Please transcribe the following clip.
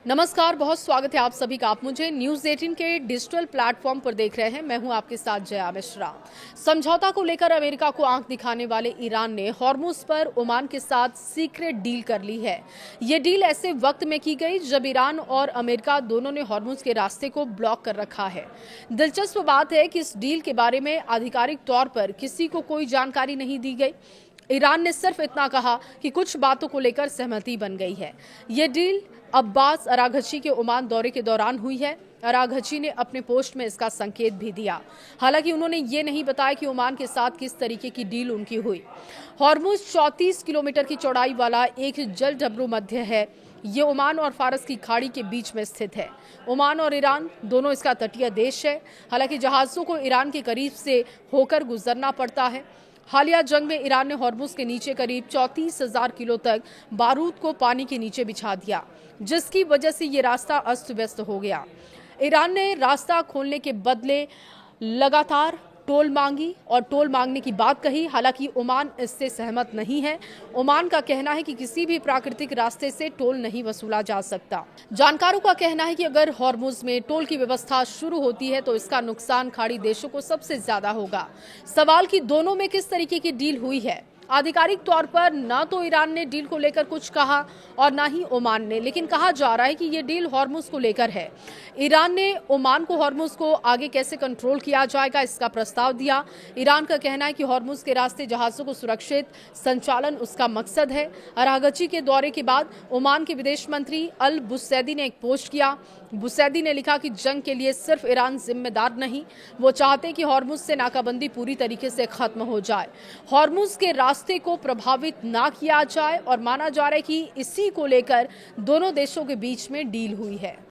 नमस्कार, बहुत स्वागत है आप सभी का। आप मुझे न्यूज़ 18 के डिजिटल प्लेटफॉर्म पर देख रहे हैं। मैं हूं आपके साथ जया मिश्रा। समझौता को लेकर अमेरिका को आंख दिखाने वाले ईरान ने हॉर्मुज पर ओमान के साथ सीक्रेट डील कर ली है। ये डील ऐसे वक्त में की गई जब ईरान और अमेरिका दोनों ने हॉर्मुज के रास्ते को ब्लॉक कर रखा है। दिलचस्प बात है कि इस डील के बारे में आधिकारिक तौर पर किसी को कोई जानकारी नहीं दी गई। ईरान ने सिर्फ इतना कहा कि कुछ बातों को लेकर सहमति बन गई है। ये डील अब्बास अराघची के ओमान दौरे के दौरान हुई है। अराघची ने अपने पोस्ट में इसका संकेत भी दिया। हालांकि उन्होंने ये नहीं बताया कि ओमान के साथ किस तरीके की डील उनकी हुई। हॉर्मुज 34 किलोमीटर की चौड़ाई वाला एक जल डबरू मध्य है। ये ओमान और फारस की खाड़ी के बीच में स्थित है। ओमान और ईरान दोनों इसका तटीय देश है। हालांकि जहाजों को ईरान के करीब से होकर गुजरना पड़ता है। हालिया जंग में ईरान ने हॉर्मुज के नीचे करीब 34,000 किलो तक बारूद को पानी के नीचे बिछा दिया, जिसकी वजह से ये रास्ता अस्त व्यस्त हो गया। ईरान ने रास्ता खोलने के बदले लगातार टोल मांगी और टोल मांगने की बात कही। हालांकि ओमान इससे सहमत नहीं है। ओमान का कहना है कि किसी भी प्राकृतिक रास्ते से टोल नहीं वसूला जा सकता। जानकारों का कहना है कि अगर हॉर्मुज में टोल की व्यवस्था शुरू होती है तो इसका नुकसान खाड़ी देशों को सबसे ज्यादा होगा। सवाल कि दोनों में किस तरीके की डील हुई है। आधिकारिक तौर पर न तो ईरान ने डील को लेकर कुछ कहा और न ही ओमान ने, लेकिन कहा जा रहा है कि ये डील हॉर्मुज को लेकर है। ईरान ने ओमान को हॉर्मुज को आगे कैसे कंट्रोल किया जाएगा इसका प्रस्ताव दिया। ईरान का कहना है कि हॉर्मुज के रास्ते जहाजों को सुरक्षित संचालन उसका मकसद है। अराघची के दौरे के बाद ओमान के विदेश मंत्री अल बुसैदी ने एक पोस्ट किया। बुसैदी ने लिखा कि जंग के लिए सिर्फ ईरान जिम्मेदार नहीं, वो चाहते कि हॉर्मुज से नाकाबंदी पूरी तरीके से खत्म हो जाए, हॉर्मुज के रास्ते को प्रभावित ना किया जाए, और माना जा रहा है कि इसी को लेकर दोनों देशों के बीच में डील हुई है।